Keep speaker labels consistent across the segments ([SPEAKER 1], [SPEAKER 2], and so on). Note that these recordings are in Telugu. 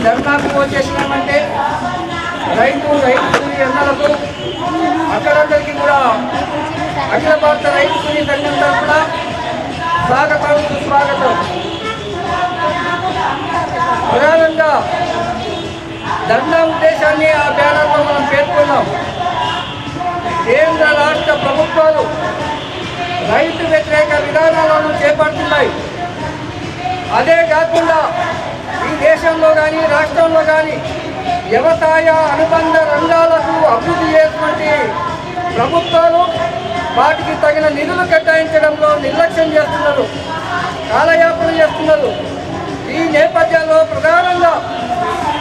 [SPEAKER 1] ధర్నాకు వచ్చేసినామంటే రైతు కూలీ అన్నలకు అక్కడందరికీ కూడా అఖిల భారత రైతు కూలీ సంఘం తరఫున స్వాగతం సుస్వాగతం. ప్రధానంగా ధర్నా ఉద్దేశాన్ని ఆ బ్యానర్లో మనం పేర్కొన్నాం. కేంద్ర రాష్ట్ర ప్రభుత్వాలు రైతు వ్యతిరేక విధానాలను చేపడుతున్నాయి. అదే కాకుండా ఈ దేశంలో కానీ రాష్ట్రంలో కానీ వ్యవసాయ అనుబంధ రంగాలకు అభివృద్ధి చేసినటువంటి ప్రభుత్వాలు వాటికి తగిన నిధులు కేటాయించడంలో నిర్లక్ష్యం చేస్తున్నారు, కాలయాపన చేస్తున్నారు. ఈ నేపథ్యంలో ప్రధానంగా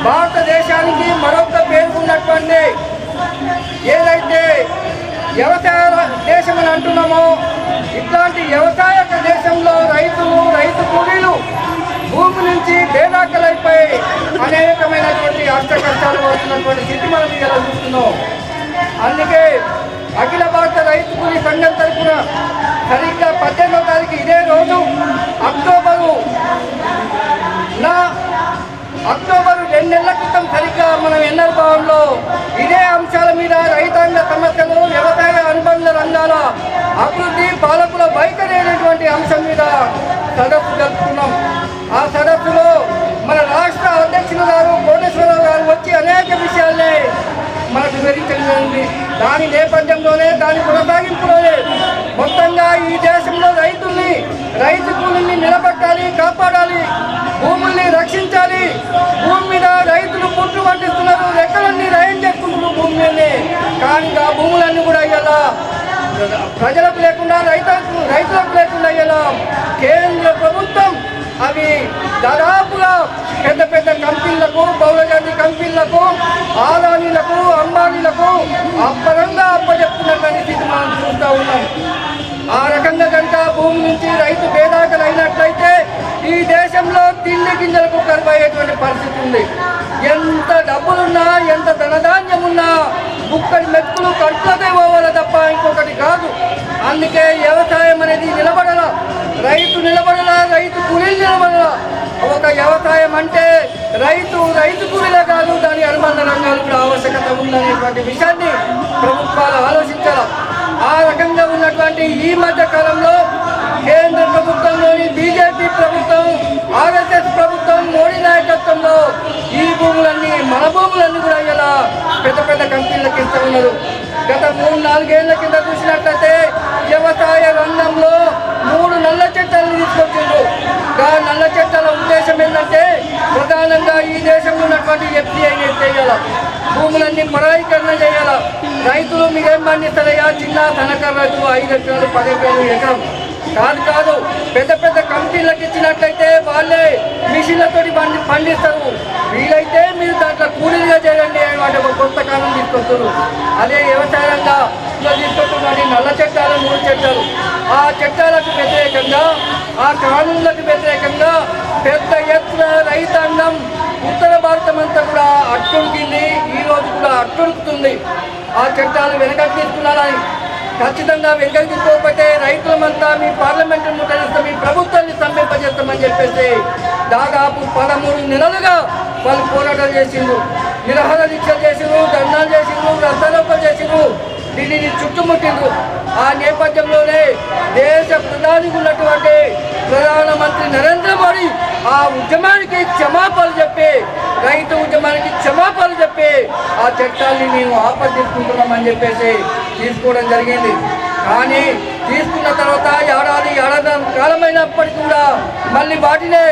[SPEAKER 1] భారతదేశానికి మరొక పేర్కొన్నటువంటి ఏదైతే వ్యవసాయ దేశం అని అంటున్నామో ఇట్లాంటి వ్యవసాయ దేశంలో రైతు కూలీలు భూమి నుంచి బేదాకలైపోయి అనేకమైనటువంటి అష్ట కష్టాలు వస్తున్నటువంటి స్థితి మనం ఇలా చూస్తున్నాం. అందుకే అఖిల భారత రైతు కూలీ సంఘం తరఫున సరిగ్గా 18వ తారీఖు ఇదే రోజు అక్టోబరు 2 నెలల క్రితం సరిగ్గా మనం ఎన్ఆర్ భవన్లో ఇదే అంశాల మీద రైతాంగ సమస్యలు, వ్యవసాయ అనుబంధ రంగాల అభివృద్ధి, పాలకుల వైఖరి అనేటువంటి అంశం మీద సదస్సు జరుపుకున్నాం. ఆ సదస్సులో మన రాష్ట్ర అధ్యక్షులు గారు కోటేశ్వరరావు గారు వచ్చి అనేక విషయాల్ని మనకు వివరించడం జరిగింది. దాని నేపథ్యంలోనే, దాని కొనసాగింపులోనే మొత్తంగా ఈ దేశంలో రైతు కూలీని నిలబెట్టాలి, కాపాడాలి, భూముల్ని రక్షించాలి. భూమి మీద రైతులు పుట్టు పండిస్తున్నారు, రెక్కలన్నీ రయం చేసుకుంటున్నారు భూమి మీదనే. కానీ ఆ భూములన్నీ కూడా ఇలా ప్రజలకు లేకుండా రైతులకు లేకుండా ఇలా కేంద్ర ప్రభుత్వం అవి దాదాపుగా పెద్ద పెద్ద కంపెనీలకు, బహుళజాతి కంపెనీలకు, ఆదానీలకు, అంబానీలకు అప్పరంగా అప్పచెప్తున్నటువంటి స్థితి మనం చూస్తూ ఉన్నాం. ఆ రకంగా కనుక భూమి నుంచి రైతు బేదాకలు అయినట్లయితే ఈ దేశంలో తిండి గింజలకు కరువయ్యేటువంటి పరిస్థితి ఉంది. ఎంత డబ్బులున్నా, ఎంత ధనధాన్యం ఉన్నా ముక్కడి మెతుకులు కట్లకే పోవాలి తప్ప ఇంకొకటి కాదు. అందుకే వ్యవసాయం అనేది నిలబడాల, రైతు నిలబడాల, రైతు కూలీలు నిలబడాల. ఒక వ్యవసాయం అంటే రైతు కూలీలే కాదు, దాని అనుబంధ రంగాలు కూడా ఆవశ్యకత ఉందనేటువంటి విషయాన్ని ప్రభుత్వాలు ఆలోచించాలి. ఆ రకంగా ఉన్నటువంటి ఈ మధ్య కాలంలో కేంద్ర ప్రభుత్వంలోని బీజేపీ ప్రభుత్వం, ఆర్ఎస్ఎస్ ప్రభుత్వం, మోడీ నాయకత్వంలో ఈ భూములన్నీ, మన భూములన్నీ కూడా ఇలా పెద్ద పెద్ద కంపెనీలకు ఇస్తూ ఉన్నారు. గత 3-4 ఏళ్ల కింద చూసినట్లయితే వ్యవసాయ రంగంలో 3 నల్ల చట్టాలను తీసుకొచ్చిండ్రు. ఆ నల్ల చట్టాల ఉద్దేశం ఏంటంటే ప్రధానంగా ఈ దేశంలో ఉన్నటువంటి ఎఫ్సిఐని చేయాలి, భూములన్నీ పరాయీకరణ చేయాలి. రైతులు మీరేం పండిస్తారయ్యా, చిన్న సన్నకారు రైతులు 5 ఎకరాలు 10 ఎకరాలు ఎకరం కాదు, పెద్ద పెద్ద కంపెనీలకు ఇచ్చినట్లయితే వాళ్ళే మిషన్లతో పండిస్తారు. వీలైతే మీరు దాంట్లో కూలీలుగా చేయండి వాటి ఒక కొత్త కాలం తీసుకొస్తారు. అదే వ్యవసాయ రంగంలో తీసుకొస్తున్నటువంటి నల్ల చట్టాలు, 3 చట్టాలు, ఆ చట్టాలకు వ్యతిరేకంగా, ఆ కానూన్లకు వ్యతిరేకంగా పెద్ద ఎత్తున రైతాంగం ఉత్తర భారతం అంతా కూడా అట్టుడికింది. ఈ రోజు కూడా అట్టుడుకుతుంది. ఆ చట్టాలు వెనకకి తీసుకున్నారని, ఖచ్చితంగా వెనకకి తీసుకోకపోతే రైతులమంతా మీ పార్లమెంటు ముట్టడిస్తాం, మీ ప్రభుత్వాన్ని స్తంభింపజేస్తామని చెప్పేసి దాదాపు 13 నెలలుగా వాళ్ళు పోరాటాలు చేసిండ్రు, నిరాహార దీక్షలు చేసిండ్రు, ధర్నాలు చేసిండ్రు, రస్తారోకలు చేసిండ్రు, దీనిని చుట్టుముట్టిండ్రు. ఆ నేపథ్యంలోనే దేశ ప్రధానికి ఉన్నటువంటి ప్రధానమంత్రి నరేంద్ర మోడీ ఆ ఉద్యమానికి క్షమాపణలు చెప్పి, రైతు ఉద్యమానికి క్షమాపణలు చెప్పి ఆ చట్టాన్ని మేము ఆపదిస్తున్నామని చెప్పేసి తీసుకోవడం జరిగింది. కానీ తీసుకున్న తర్వాత ఏడాది కాలమైనప్పటికీ కూడా మళ్ళీ వాటినే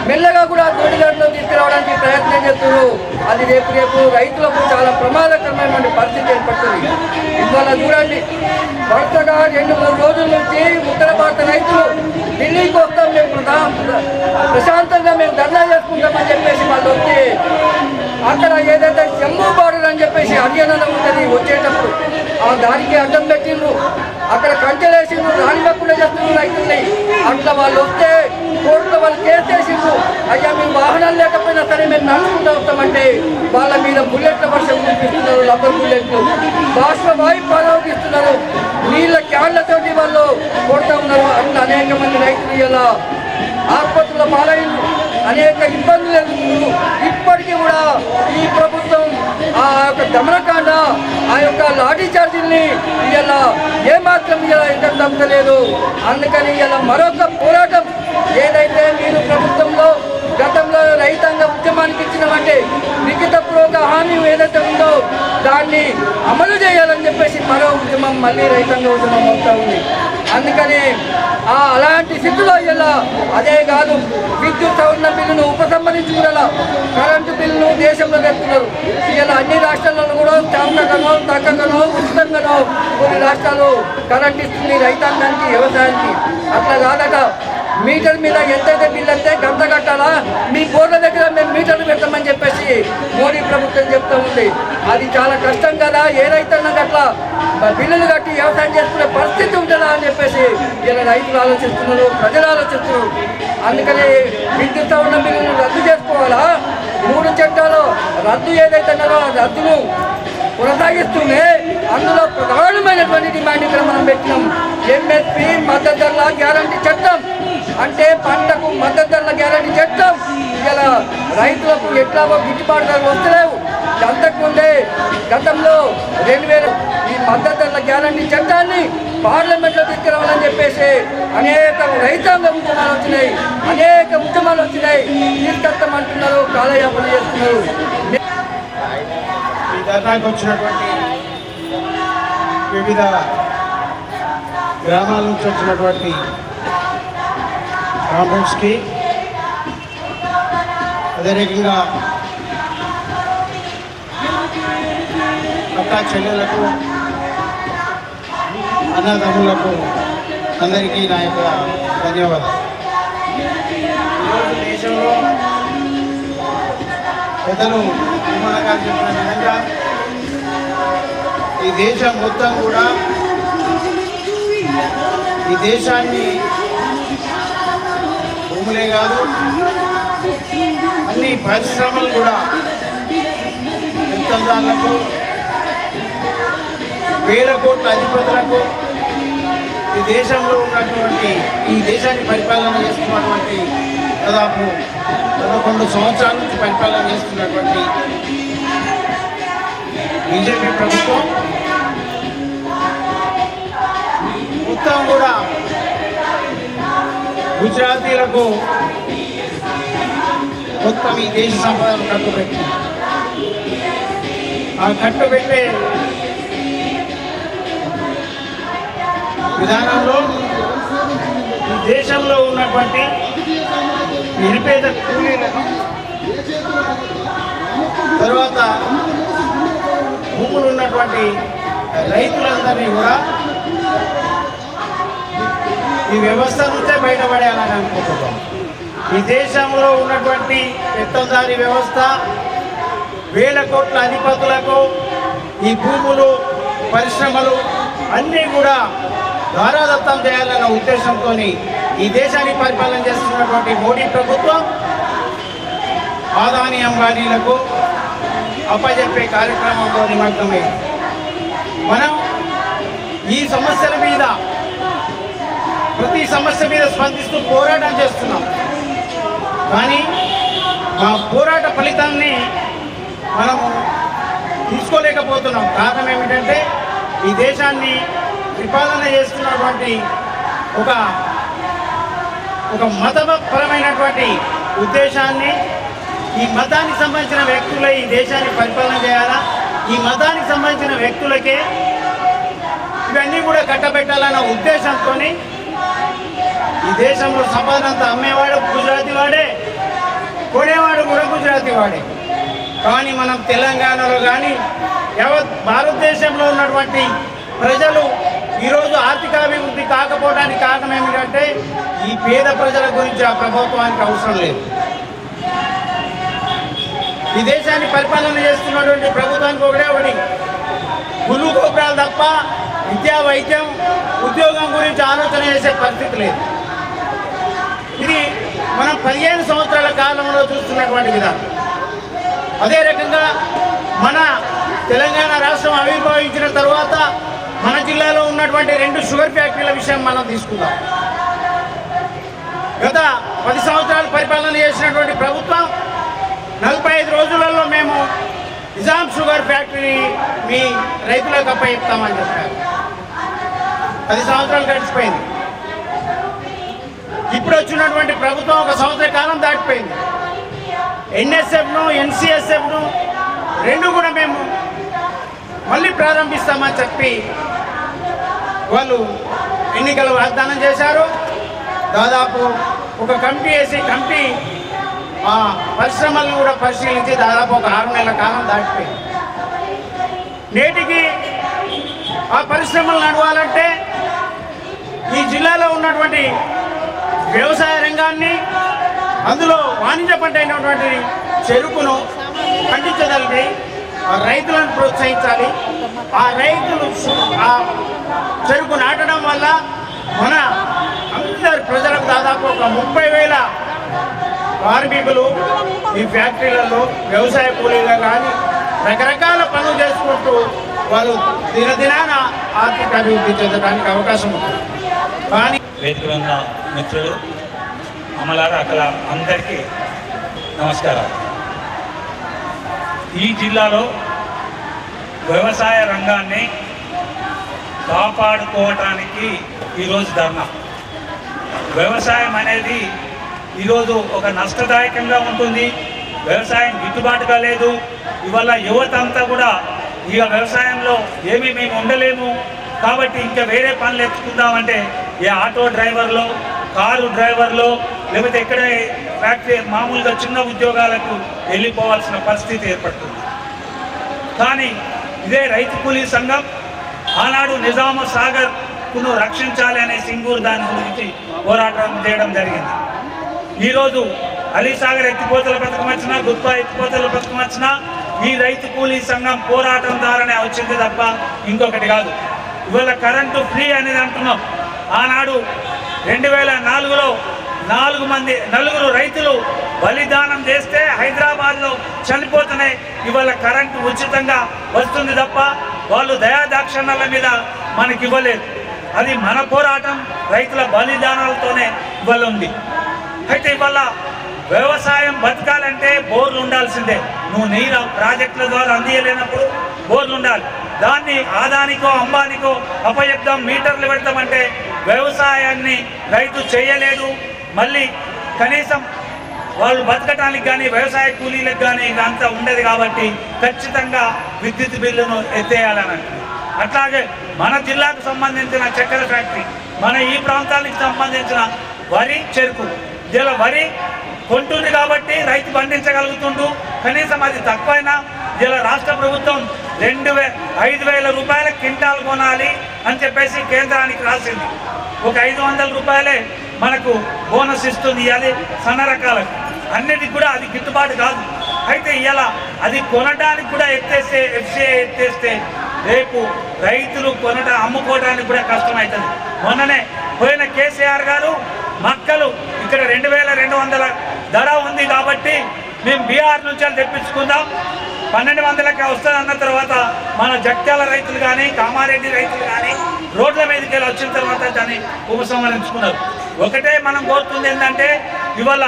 [SPEAKER 1] మెల్లగా కూడా దొడిగట్లో తీసుకురావడానికి ప్రయత్నం చేస్తున్నారు. అది రేపు రైతులకు చాలా ప్రమాదకరమైన పరిస్థితి ఏర్పడుతుంది. ఇవాళ చూడండి, వరుసగా 2-3 రోజుల నుంచి ఉత్తర భారత రైతులు ఢిల్లీకి వస్తాం, మేము ప్రశాంతంగా మేము ధర్నా చేసుకుంటామని చెప్పేసి వాళ్ళు వచ్చి అక్కడ ఏదైతే జమ్మూ బార్డర్ అని చెప్పేసి హర్యానాలో ఉంటుంది, వచ్చేటప్పుడు ఆ దానికి అడ్డం పెట్టిండ్రు, అక్కడ కంచెలేసిండ్రు, రానివ్వకుండా చేస్తున్నారు రైతుల్ని. అట్లా వాళ్ళు వస్తే కోర్టులో వాళ్ళు కేసు వేసిండ్రు. అయ్యా మీ వాహనాలు లేకపోయినా సరే మేము నడుచుకుంటూ వస్తామంటే వాళ్ళ మీద బుల్లెట్ల వర్షం కురిపిస్తున్నారు, రబ్బర్ బుల్లెట్లు, బాష్పవాయు ప్రయోగిస్తున్నారు, నీళ్ళ క్యాన్లతోటి వాళ్ళు కొడుతూ ఉన్నారు. అట్లా అనేక మంది రైతులు ఇలా ఆసుపత్రుల పాలైండ్రు. అనేక ఇబ్బందులు ఎదుర్కొంటూ ఇప్పటికీ కూడా ఈ ప్రభుత్వం ఆ యొక్క దమనకాండ ఆ యొక్క లాఠీ చార్జీల్ని ఇలా ఏమాత్రం ఇలా ఇంకా తప్పలేదు. అందుకని ఇలా మరొక పోరాటం ఏదైతే మీరు ప్రభుత్వంలో గతంలో రైతాంగ ఉద్యమానికి ఇచ్చినవంటే లిఖితపూర్వక హామీ ఏదైతే ఉందో దాన్ని అమలు చేయాలని చెప్పేసి మరో ఉద్యమం మళ్ళీ రైతాంగ ఉద్యమం అవుతా ఉంది. అందుకని అలాంటి స్థితిలో ఇలా అదే కాదు విద్యుత్ సవరణ బిల్లును ఉపసంహరించుకునేలా కరెంటు బిల్లును దేశంలో తెస్తున్నారు. ఇలా అన్ని రాష్ట్రాలలో కూడా చాంతగానో తగ్గగానో ఉచితంగానో కొన్ని రాష్ట్రాలు కరెంట్ ఇస్తుంది రైతాంగానికి వ్యవసాయానికి. అట్లా కాదట మీటర్ మీద ఎంతైతే బిల్లు అయితే గంట కట్టాలా మీ బోర్ల దగ్గర మేము మీటర్లు పెడతామని చెప్పేసి మోడీ ప్రభుత్వం చెప్తూ ఉంది. అది చాలా కష్టం కదా, ఏ రైతన్నా అట్లా బిల్లులు కట్టి వ్యవసాయం చేసుకునే పరిస్థితి ఉంటుందా అని చెప్పేసి ఇలా రైతులు ఆలోచిస్తున్నారు, ప్రజలు ఆలోచిస్తున్నారు. అందుకని విద్యుత్ సవరణ బిల్లును రద్దు చేసుకోవాలా, 3 చట్టాలు రద్దు ఏదైతే ఉన్నారో ఆ రద్దును కొనసాగిస్తూనే అందులో ప్రధానమైనటువంటి డిమాండ్ ఇక్కడ మనం పెట్టినాం. ఎంఎస్పీ మద్దతు ధరల గ్యారంటీ చట్టం అంటే పంటకు మద్దతు ధరల గ్యారంటీ చట్టం. ఇలా రైతులకు ఎట్లాగో గిట్టుబాటు ధరలు వస్తలేవు. అంతకుముందే గతంలో 2000 ఈ మద్దతు ధరల గ్యారంటీ చట్టాన్ని పార్లమెంట్లో తీసుకురావాలని చెప్పేసి అనేక రైతాంగ ఉద్యమాలు వచ్చినాయి, అనేక ఉద్యమాలు వచ్చినాయి. తీసుకొస్తామంటున్నారు, కాలయాపన చేస్తున్నారు.
[SPEAKER 2] ఈ ధర్నాకు వచ్చినటువంటి వివిధ గ్రామాల నుంచి వచ్చినటువంటి కాంపౌండ్స్కి, అదే రకంగా అక్క చెల్లెలకు, అన్నదమ్ములకు అందరికీ నా యొక్క ధన్యవాదాలు. ఈరోజు దేశంలో పెద్దలు విమాన గారు చెప్పిన విధంగా ఈ దేశం మొత్తం కూడా ఈ దేశాన్ని భూములే కాదు అన్ని పరిశ్రమలు కూడా పెద్దలకు, వేల కోట్ల అధిపతులకు ఈ దేశంలో ఉన్నటువంటి ఈ దేశాన్ని పరిపాలన చేస్తున్నటువంటి దాదాపు 11 సంవత్సరాల నుంచి పరిపాలన చేస్తున్నటువంటి బీజేపీ ప్రభుత్వం మొత్తం కూడా గుజరాతీలకు మొత్తం ఈ దేశ సంపదను కట్టుబెట్టి ఆ కట్టుబెట్టే విధానంలో ఈ దేశంలో ఉన్నటువంటి నిరుపేద కూలీలను, తర్వాత భూములు ఉన్నటువంటి రైతులందరినీ కూడా ఈ వ్యవస్థ నుంచే బయటపడేయాలని అనుకుంటున్నాం. ఈ దేశంలో ఉన్నటువంటి పెత్తందారీ వ్యవస్థ, వేల కోట్ల అధిపతులకు ఈ భూములు, పరిశ్రమలు అన్నీ కూడా ధారాదత్తం చేయాలన్న ఉద్దేశంతో ఈ దేశాన్ని పరిపాలన చేస్తున్నటువంటి మోడీ ప్రభుత్వం ఆదాని అంబానీలకు అప్పజెప్పే కార్యక్రమంలో నిమగ్నమై మనం ఈ సమస్యల మీద, ప్రతి సమస్య మీద స్పందిస్తూ పోరాటం చేస్తున్నాం. కానీ ఆ పోరాట ఫలితాన్ని మనము తీసుకోలేకపోతున్నాం. కారణం ఏమిటంటే ఈ దేశాన్ని పరిపాలన చేస్తున్నటువంటి ఒక మతపరమైనటువంటి ఉద్దేశాన్ని, ఈ మతానికి సంబంధించిన వ్యక్తులే ఈ దేశాన్ని పరిపాలన చేయాలా, ఈ మతానికి సంబంధించిన వ్యక్తులకే ఇవన్నీ కూడా కట్టబెట్టాలన్న ఉద్దేశంతో ఈ దేశంలో సంపదనంతా అమ్మేవాడు గుజరాతీ వాడే, కొనేవాడు కూడా గుజరాతీ వాడే. కానీ మనం తెలంగాణలో కానీ యావత్ భారతదేశంలో ఉన్నటువంటి ప్రజలు ఈరోజు ఆర్థికాభివృద్ధి కాకపోవడానికి కారణం ఏమిటంటే ఈ పేద ప్రజల గురించి ఆ ప్రభుత్వానికి అవసరం లేదు. ఈ దేశాన్ని పరిపాలన చేస్తున్నటువంటి ప్రభుత్వానికి ఒకటి గుళ్ళు గోపురాలు తప్ప విద్యా, వైద్యం, ఉద్యోగం గురించి ఆలోచన చేసే పరిస్థితి లేదు. ఇది మనం 15 సంవత్సరాల కాలంలో చూస్తున్నటువంటి విధానం. అదే రకంగా మన తెలంగాణ రాష్ట్రం ఆవిర్భవించిన తర్వాత మన జిల్లాలో ఉన్నటువంటి 2 షుగర్ ఫ్యాక్టరీల విషయం మనం తీసుకుందాం. గత 10 సంవత్సరాలు పరిపాలన చేసినటువంటి ప్రభుత్వం 45 రోజులలో మేము నిజాం షుగర్ ఫ్యాక్టరీ మీ రైతులకు అప్పచెప్తామని చెప్పారు. 10 సంవత్సరాలు గడిచిపోయింది. ఇప్పుడు వచ్చినటువంటి ప్రభుత్వం 1 సంవత్సర కాలం దాటిపోయింది. ఎన్ఎస్ఎఫ్ను ఎన్సిఎస్ఎఫ్ను రెండు కూడా మేము మళ్ళీ ప్రారంభిస్తామని చెప్పి వాళ్ళు ఎన్నికల వాగ్దానం చేశారు. దాదాపు ఒక కమిటీ వేసి కమిటీ పరిశ్రమలను కూడా పరిశీలించి దాదాపు ఒక 6 నెలల కాలం దాటిపోయింది. నేటికి ఆ పరిశ్రమలు నడవాలంటే ఈ జిల్లాలో ఉన్నటువంటి వ్యవసాయ రంగాన్ని, అందులో వాణిజ్య పంట అయినటువంటి చెరుకును పండించగలిగి రైతులను ప్రోత్సహించాలి. ఆ రైతులు ఆ చెరుకు నాటడం వల్ల మన అందరి ప్రజలకు దాదాపు ఒక 30,000 కార్మికులు ఈ ఫ్యాక్టరీలలో వ్యవసాయ కూలీగా కానీ రకరకాల పనులు చేసుకుంటూ వాళ్ళు దినదినాన ఆర్థిక అభివృద్ధి చెందడానికి అవకాశం ఉంటుంది. కానీ
[SPEAKER 3] వేదికలో ఉన్న మిత్రులు అమలారా అక్కడ అందరికీ నమస్కారం. ఈ జిల్లాలో వ్యవసాయ రంగాన్ని కాపాడుకోవటానికి ఈరోజు ధర్నా. వ్యవసాయం అనేది ఈరోజు ఒక నష్టదాయకంగా ఉంటుంది. వ్యవసాయం గిట్టుబాటుగా లేదు. ఇవాళ యువత అంతా కూడా ఇక వ్యవసాయంలో మేము ఉండలేము కాబట్టి ఇంకా వేరే పనులు ఎత్తుకుందామంటే ఏ ఆటో డ్రైవర్లో, కారు డ్రైవర్లో, లేకపోతే ఎక్కడ ఫ్యాక్టరీ మామూలుగా చిన్న ఉద్యోగాలకు వెళ్ళిపోవాల్సిన పరిస్థితి ఏర్పడుతుంది. కానీ ఇదే రైతు కూలీ సంఘం ఆనాడు నిజాము సాగర్ను రక్షించాలి అనే సింగూరు దాని గురించి పోరాటం చేయడం జరిగింది. ఈరోజు అలీసాగర్ ఎత్తిపోతల పథకం వచ్చినా, గుత్పా ఎత్తిపోతల పథకం వచ్చినా ఈ రైతు కూలీ సంఘం పోరాటం ద్వారానే వచ్చింది తప్ప ఇంకొకటి కాదు. ఇవాళ కరెంటు ఫ్రీ అనేది అంటున్నాం. ఆనాడు 2004లో 4 రైతులు బలిదానం చేస్తే హైదరాబాద్లో చనిపోతున్నాయి. ఇవాళ కరెంటు ఉచితంగా వస్తుంది తప్ప వాళ్ళు దయాదాక్షణ్యాల మీద మనకి ఇవ్వలేదు. అది మన పోరాటం రైతుల బలిదానాలతోనే ఇవాళ ఉంది. అయితే ఇవాళ వ్యవసాయం బతకాలంటే బోర్లు ఉండాల్సిందే. నువ్వు నీరు ప్రాజెక్టుల ద్వారా అందియలేనప్పుడు బోర్లు ఉండాలి. దాన్ని ఆదానికో అంబానికో అప్పచెప్తాం, మీటర్లు పెడతామంటే వ్యవసాయాన్ని రైతు చేయలేడు. మళ్ళీ కనీసం వాళ్ళు బతకటానికి కానీ వ్యవసాయ కూలీలకు కానీ ఇదంతా ఉండదు. కాబట్టి ఖచ్చితంగా విద్యుత్ బిల్లును ఎత్తేయాలని అంటుంది. అట్లాగే మన జిల్లాకు సంబంధించిన చక్కెర ఫ్యాక్టరీ, మన ఈ ప్రాంతానికి సంబంధించిన వరి, చెరుకు, ఇలా వరి కొంటుంది కాబట్టి రైతు పండించగలుగుతుండు. కనీసం అది తక్కువైనా ఇలా రాష్ట్ర ప్రభుత్వం 5,000 రూపాయల క్వింటాల్ కొనాలి అని చెప్పేసి కేంద్రానికి రాసింది. ఒక 500 రూపాయలే మనకు బోనస్ ఇస్తుంది. అది సన్న రకాలకు అన్నిటికి కూడా అది గిట్టుబాటు కాదు. అయితే ఇలా అది కొనడానికి కూడా ఎఫ్సిఐ ఎత్తేస్తే రేపు రైతులు అమ్ముకోవడానికి కూడా కష్టమవుతుంది. మొన్ననే పోయిన కేసీఆర్ గారు మక్కలు ఇక్కడ 2,200 ధర ఉంది కాబట్టి మేము బీహార్ నుంచి తెప్పించుకుందాం, 1,200కి వస్తుంది అన్న తర్వాత మన జగ్త్యాల రైతులు కానీ, కామారెడ్డి రైతులు కానీ రోడ్ల మీదకి వెళ్ళి వచ్చిన తర్వాత దాన్ని ఉపసంహరించుకున్నారు. ఒకటే మనం కోరుతుంది ఏంటంటే ఇవాళ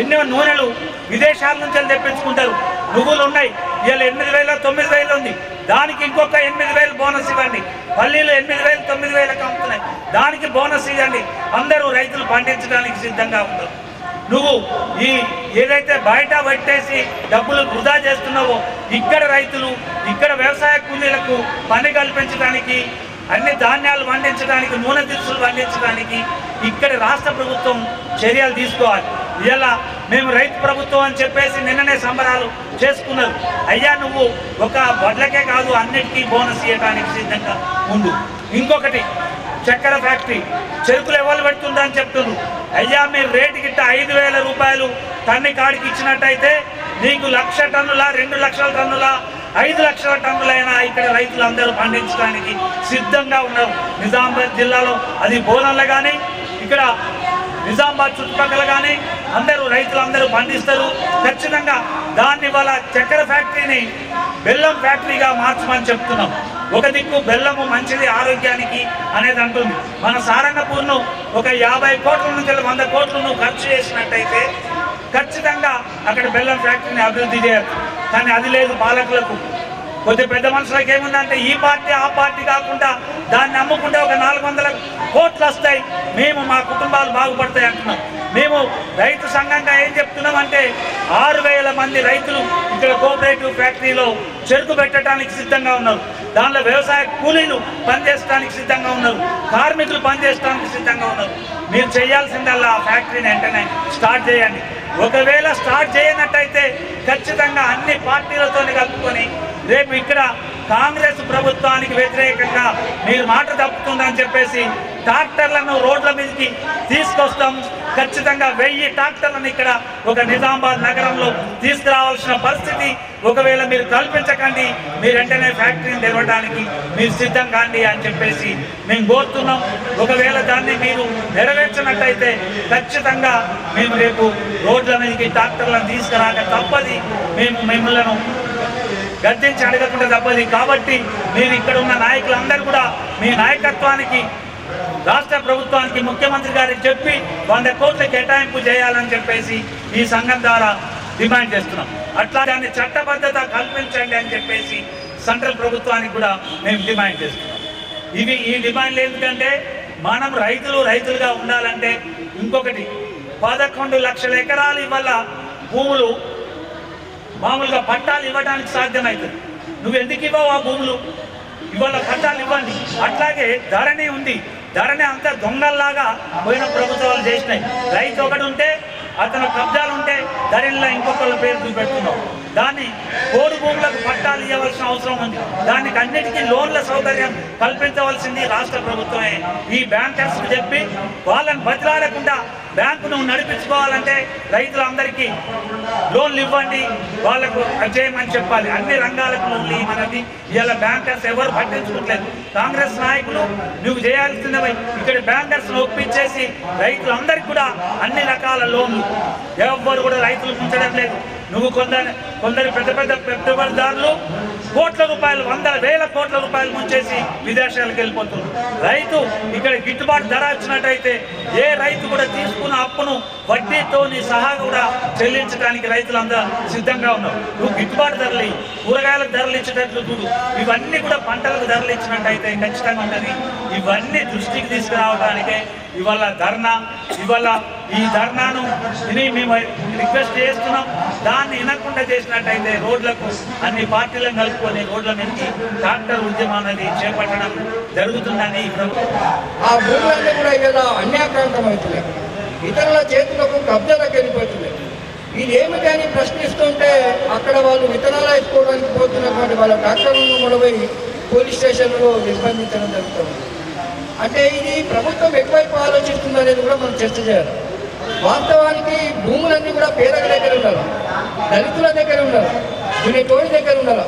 [SPEAKER 3] ఎన్నో నూనెలు విదేశాల నుంచి తెప్పించుకుంటారు. నువ్వులు ఉన్నాయి, ఇవాళ 8,000 9,000 ఉంది. దానికి ఇంకొక 8,000 బోనస్ ఇవ్వండి. పల్లీలు 8,000 9,000కి అమ్ముతున్నాయి, దానికి బోనస్ ఇవ్వండి. అందరూ రైతులు పండించడానికి సిద్ధంగా ఉంటారు. నువ్వు ఈ ఏదైతే బయట పెట్టేసి డబ్బులు వృధా చేస్తున్నావో ఇక్కడ రైతులు, ఇక్కడ వ్యవసాయ కూలీలకు పని కల్పించడానికి, అన్ని ధాన్యాలు పండించడానికి, నూనె దినుసులు పండించడానికి ఇక్కడ రాష్ట్ర ప్రభుత్వం చర్యలు తీసుకోవాలి. ఇలా మేము రైతు ప్రభుత్వం అని చెప్పేసి నిన్ననే సంబరాలు చేసుకున్నారు. అయ్యా నువ్వు ఒక వడ్లకే కాదు అన్నిటికీ బోనస్ ఇవ్వడానికి సిద్ధంగా ఉండు. ఇంకొకటి చక్కెర ఫ్యాక్టరీ చెరుకులు ఎవరు పెడుతుందని చెప్తున్నారు. అయ్యా మీరు రేటు గిట్ట 5,000 రూపాయలు టన్ను కాడికి ఇచ్చినట్టయితే నీకు 1,00,000 టన్నుల, 2,00,000 టన్నుల, 5,00,000 టన్నులైనా ఇక్కడ రైతులు అందరూ పండించడానికి సిద్ధంగా ఉన్నారు. నిజామాబాద్ జిల్లాలో అది బోనల్లో కానీ, ఇక్కడ నిజామాబాద్ చుట్టుపక్కల కానీ అందరూ రైతులందరూ పండిస్తారు. ఖచ్చితంగా దాన్ని వాళ్ళ చక్కెర ఫ్యాక్టరీని బెల్లం ఫ్యాక్టరీగా మార్చమని చెప్తున్నాం. ఒక దిక్కు బెల్లము మంచిది ఆరోగ్యానికి అనేది అంటుంది. మన సారంగపూర్ను ఒక 50 కోట్ల నుంచి 100 కోట్లు ఖర్చు చేసినట్టయితే ఖచ్చితంగా అక్కడ బెల్లం ఫ్యాక్టరీని అభివృద్ధి చేయొచ్చు. కానీ అది లేదు పాలకులకు. కొద్ది పెద్ద మనుషులకు ఏముందంటే ఈ పార్టీ ఆ పార్టీ కాకుండా దాన్ని అమ్ముకుంటే ఒక 400 కోట్లు వస్తాయి, మేము మా కుటుంబాలు బాగుపడతాయి అంటున్నాం. మేము రైతు సంఘంగా ఏం చెప్తున్నామంటే 6,000 మంది రైతులు ఇక్కడ కోఆపరేటివ్ ఫ్యాక్టరీలో చెరుకు పెట్టడానికి సిద్ధంగా ఉన్నారు. దానిలో వ్యవసాయ కూలీలు పనిచేయడానికి సిద్ధంగా ఉన్నారు, కార్మికులు పనిచేయడానికి సిద్ధంగా ఉన్నారు. మీరు చేయాల్సిందల్లా ఆ ఫ్యాక్టరీని వెంటనే స్టార్ట్ చేయండి. ఒకవేళ స్టార్ట్ చేయనట్టయితే ఖచ్చితంగా అన్ని పార్టీలతో కలుపుకొని రేపు ఇక్కడ కాంగ్రెస్ ప్రభుత్వానికి వ్యతిరేకంగా మీరు మాట తప్పుతుందని చెప్పేసి ట్రాక్టర్లను రోడ్ల మీదకి తీసుకొస్తాం. ఖచ్చితంగా 1000 ట్రాక్టర్లను ఇక్కడ ఒక నిజామాబాద్ నగరంలో తీసుకురావాల్సిన పరిస్థితి ఒకవేళ మీరు కల్పించకండి, మీరు వెంటనే ఫ్యాక్టరీని తెరవడానికి మీరు సిద్ధం కాండి అని చెప్పేసి మేము కోరుతున్నాం. ఒకవేళ దాన్ని మీరు నెరవేర్చినట్టయితే ఖచ్చితంగా మేము రేపు రోడ్ల మీదకి ట్రాక్టర్లను తీసుకురాక తప్పది, మేము మిమ్మల్ని గద్దించి అడగకుండా తప్పది. కాబట్టి మీరు ఇక్కడ ఉన్న నాయకులందరూ కూడా మీ నాయకత్వానికి రాష్ట్ర ప్రభుత్వానికి ముఖ్యమంత్రి గారికి చెప్పి 100 కోట్ల కేటాయింపు చేయాలని చెప్పేసి ఈ సంఘం ద్వారా డిమాండ్ చేస్తున్నాం. అట్లా దాన్ని చట్టబద్ధత కల్పించండి అని చెప్పేసి సెంట్రల్ ప్రభుత్వానికి కూడా మేము డిమాండ్ చేస్తున్నాం. ఈ డిమాండ్లు ఎందుకంటే మనం రైతులుగా ఉండాలంటే ఇంకొకటి 11 లక్షల ఎకరాలు ఇవాళ భూములు మామూలుగా పట్టాలు ఇవ్వడానికి సాధ్యమవుతుంది. నువ్వు ఎందుకు ఇవ్వవు ఆ భూములు? ఇవాళ పట్టాలు ఇవ్వండి. అట్లాగే ధరణి ఉంది, ధరణి అంతా దొంగల్లాగా పోయిన ప్రభుత్వాలు చేసినాయి. రైతు ఒకటి ఉంటే అతను కబ్జాలు ఉంటే ధరణిలో ఇంకొకళ్ళ పేరు చూపెడుతున్నాం. దాన్ని కోడి భూములకు పట్టాలు ఇవ్వవలసిన అవసరం ఉంది. దానికి అన్నిటికీ లోన్ల సౌకర్యం కల్పించవలసింది రాష్ట్ర ప్రభుత్వమే. ఈ బ్యాంకర్స్కి చెప్పి వాళ్ళని బతిలాడకుండా బ్యాంకును నడిపించుకోవాలంటే రైతులందరికీ లోన్లు ఇవ్వండి, వాళ్ళకు చేయమని చెప్పాలి. అన్ని రంగాలకు లోన్లు ఇవ్వమన్నది ఇలా బ్యాంకర్స్ ఎవరు పట్టించుకోవట్లేదు. కాంగ్రెస్ నాయకులు నువ్వు చేయాల్సినవి ఇక్కడ బ్యాంకర్స్ ఒప్పించేసి రైతులందరికీ కూడా అన్ని రకాల లోన్లు ఎవరు కూడా రైతులు ఉంచడం లేదు. నువ్వు కొందరు పెద్ద పెట్టుబడిదారులు కోట్ల రూపాయలు 100,000 కోట్ల రూపాయలు ముంచేసి విదేశాలకు వెళ్ళిపోతున్నారు. రైతు ఇక్కడ గిట్టుబాటు ధర వచ్చినట్టయితే ఏ రైతు కూడా తీసుకున్న అప్పును వడ్డీతోని సహా కూడా చెల్లించడానికి రైతులందరూ సిద్ధంగా ఉన్నారు. నువ్వు గిట్టుబాటు ధరలు, కూరగాయలకు ధరలు ఇచ్చేటట్లు చూడు. ఇవన్నీ కూడా పంటలకు ధరలు ఇచ్చినట్టయితే ఖచ్చితంగా ఉంటుంది. ఇవన్నీ దృష్టికి తీసుకురావడానికే ఇవాళ ధర్నా. ఇవాళ ఈ ధర్నాను మేము రిక్వెస్ట్ చేస్తున్నాం. దాన్ని వినకుండా చేసినట్టయితే రోడ్లకు అన్ని పార్టీలను కలుపుకొని రోడ్ల నుంచి ట్రాక్టర్ ఉద్యమం అనేది చేపట్టడం జరుగుతుందని
[SPEAKER 1] ఆ భూములన్నీ కూడా ఇలా అన్యాక్రాంతం అవుతున్నాయి, ఇతరుల చేతులకు కబ్జాలకు వెళ్ళిపోతున్నాయి. ఇదేమిటి అని ప్రశ్నిస్తుంటే అక్కడ వాళ్ళు విత్తనాలు వేసుకోవడానికి పోతున్నటువంటి వాళ్ళ ట్రాక్టర్లను మొదలుపోయి పోలీస్ స్టేషన్లో నిర్బంధించడం జరుగుతుంది. అంటే ఇది ప్రభుత్వం ఎక్కువైపు ఆలోచిస్తుంది అనేది కూడా మనం చర్చ చేయాలి. వాస్తవానికి భూములన్నీ కూడా పేదల దగ్గర ఉండాలి, దళితుల దగ్గర ఉండాలి, దున్నేటోడి దగ్గర ఉండాలి.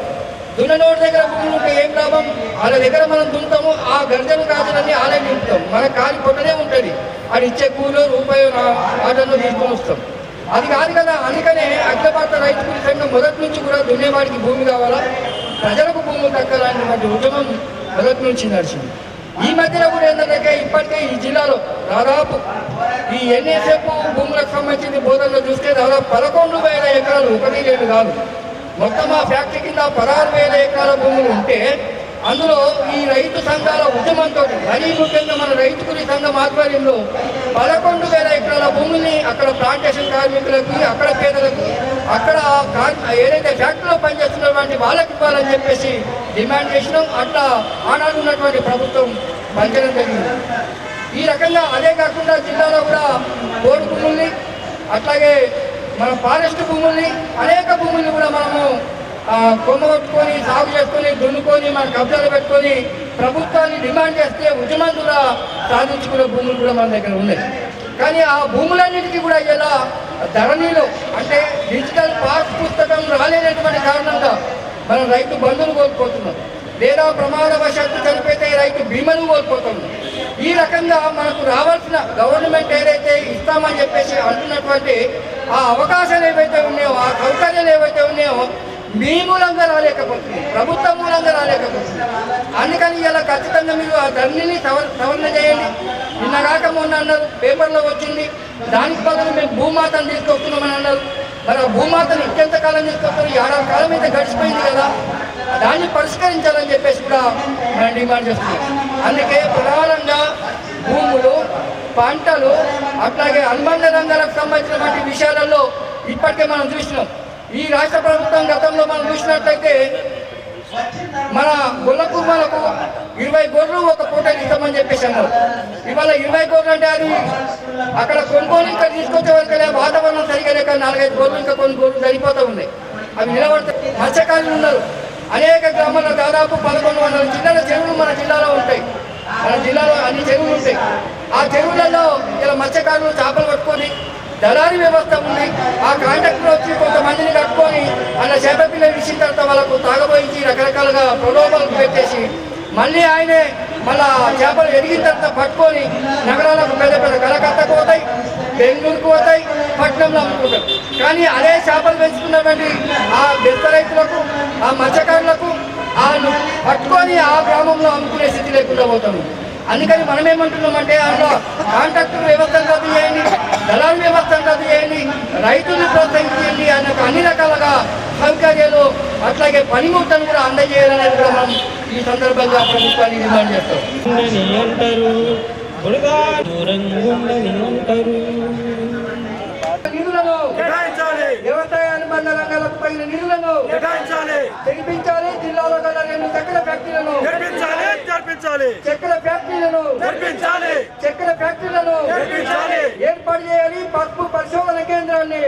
[SPEAKER 1] దున్ననోడి దగ్గర భూములు ఉంటే ఏం లాభం? వాళ్ళ దగ్గర మనం దున్నుతాము, ఆ గర్జన గాజులన్నీ ఆలయం నింపుతాం, మన కాలి పొట్టనే ఉంటుంది. అది ఇచ్చే కూలో రూపాయలు ఆటల్లో తీసుకొని వస్తాం. అది కాదు కదా. అందుకనే అఖిల భారత రైతు కూలీ సంఘం మొదటి నుంచి కూడా దున్నేవాడికి భూమి కావాలా, ప్రజలకు భూములు దక్కాలనేటువంటి ఉద్యమం మొదటి నుంచి నడిచింది. ఈ మధ్యలో కూడా ఏంటంటే ఇప్పటికే ఈ జిల్లాలో దాదాపు ఈ ఎన్ఎస్ఎఫ్ భూములకు సంబంధించిన బోధనలో చూస్తే దాదాపు 11,000 ఎకరాలు, 1 కాదు, మొత్తం ఆ ఫ్యాక్టరీ కింద 16,000 ఎకరాల భూములు ఉంటే అందులో ఈ రైతు సంఘాల ఉద్యమంతో మరీ ముఖ్యంగా మన రైతు కూలీ సంఘం ఆధ్వర్యంలో 11,000 ఎకరాల భూమిని అక్కడ ప్లాంటేషన్ కార్మికులకు, అక్కడ పేదలకు, అక్కడ ఏదైతే ఫ్యాక్టరీలో పనిచేస్తున్నటువంటి వాళ్ళకి ఇవ్వాలని చెప్పేసి డిమాండ్ చేసినాం. అట్లా ఆనాడు ఉన్నటువంటి ప్రభుత్వం పంచడం జరిగింది. ఈ రకంగా అదే కాకుండా జిల్లాలో కూడా కోడి భూముల్ని, అట్లాగే మన ఫారెస్ట్ భూముల్ని, అనేక భూముల్ని కూడా మనము కొమ్మగొట్టుకొని సాగు చేసుకొని దున్నుకొని మన కబ్జాలు పెట్టుకొని ప్రభుత్వాన్ని డిమాండ్ చేస్తే ఉద్యమం కూడా సాధించుకునే భూములు కూడా మన దగ్గర ఉన్నాయి. కానీ ఆ భూములన్నిటికీ కూడా ఇలా ధరణిలో అంటే డిజిటల్ పాస్ పుస్తకం రాలేనటువంటి కారణంగా మనం రైతు బంధువులు కోల్పోతున్నాం, లేదా ప్రమాదవశాత్తు చనిపోతే రైతు బీమాను కోల్పోతున్నాం. ఈ రకంగా మనకు రావాల్సిన గవర్నమెంట్ ఏదైతే ఇస్తామని చెప్పేసి అంటున్నటువంటి ఆ అవకాశాలు ఏవైతే ఉన్నాయో, ఆ సౌకర్యాలు ఏవైతే ఉన్నాయో మీ మూలంగా రాలేకపోతుంది, ప్రభుత్వం మూలంగా రాలేకపోతుంది. అందుకని ఇలా ఖచ్చితంగా మీరు ఆ ధరణిని సవరణ చేయండి. నిన్నగాక మొన్న అన్నారు, పేపర్లో వచ్చింది, దానికి బదులు మేము భూమాతను తీసుకొస్తున్నామని అన్నారు. మరి ఆ భూమాతను ఇంకెంతకాలం తీసుకొస్తారు? 7 ఏళ్ల కాలం అయితే గడిచిపోయింది కదా, దాన్ని పరిష్కరించాలని చెప్పేసి కూడా మేము డిమాండ్ చేస్తున్నాం. అందుకే ప్రధానంగా భూములు, పంటలు, అట్లాగే అనుబంధ రంగాలకు సంబంధించినటువంటి విషయాలలో ఇప్పటికే మనం చూసినాం. ఈ రాష్ట్ర ప్రభుత్వం గతంలో మనం చూసినట్లయితే మన గొల్ల కుర్మలకు 20 గొర్రెలు ఒక పూటకి ఇస్తామని చెప్పేసి అన్నారు. ఇవాళ 20 గొర్రెలు అంటే అది అక్కడ కొనుగోలు ఇంకా తీసుకొచ్చే వరకు వాతావరణం సరిగా లేక 4-5 గొర్రెలు ఇంకా కొన్ని గొర్రెలు సరిపోతూ ఉన్నాయి. అవి నిలబడతాయి. మత్స్యకారులు ఉన్నారు. అనేక గ్రామాల్లో దాదాపు 1100 చిన్న చెరువులు మన జిల్లాలో ఉంటాయి. మన జిల్లాలో అన్ని చెరువులు ఉంటాయి. ఆ చెరువులలో ఇలా మత్స్యకారులు చేపలు పట్టుకొని దళారీ వ్యవస్థ ఉంది. ఆ కాంట్రాక్టర్ వచ్చి కొంతమందిని కట్టుకొని అలా చేప పిల్లలు ఇచ్చిన తర్వాత వాళ్ళకు తాగబోయించి రకరకాలుగా ప్రలోభాలకు పెట్టేసి మళ్ళీ ఆయనే మళ్ళా చేపలు ఎదిగిన తర్వాత పట్టుకొని నగరాలకు పెద్ద పెద్ద కలకత్తాకు పోతాయి, బెంగళూరుకు పోతాయి, పట్టణంలో అమ్ముకుంటారు. కానీ అదే చేపలు పెంచుకున్నటువంటి ఆ బెత్త రైతులకు, ఆ మత్స్యకారులకు వాళ్ళు పట్టుకొని ఆ గ్రామంలో అమ్ముకునే స్థితి లేకుండా పోతాము. అందుకని మనం ఏమంటున్నామంటే అందులో కాంట్రాక్టర్ వ్యవస్థను రద్దు చేయండి, దళారు వ్యవస్థను రద్దు చేయండి, రైతులను ప్రోత్సహించండి, ఆయనకు అన్ని రకాలుగా సౌకర్యాలు అట్లాగే పనిముట్లను కూడా అందజేయాలనేది కూడా మనం ఈ సందర్భంగా ప్రభుత్వాన్ని డిమాండ్ చేస్తాం. నిధులను వ్యవసాయ అనుబంధ రంగాలకు పైన నిధులను తెరిపించాలి. జిల్లాలో గల 2 చక్కెర ఫ్యాక్టరీలను చక్కెర ఫ్యాక్టరీలను ఏర్పాటు చేయాలి. పసుపు పరిశోధన కేంద్రాన్ని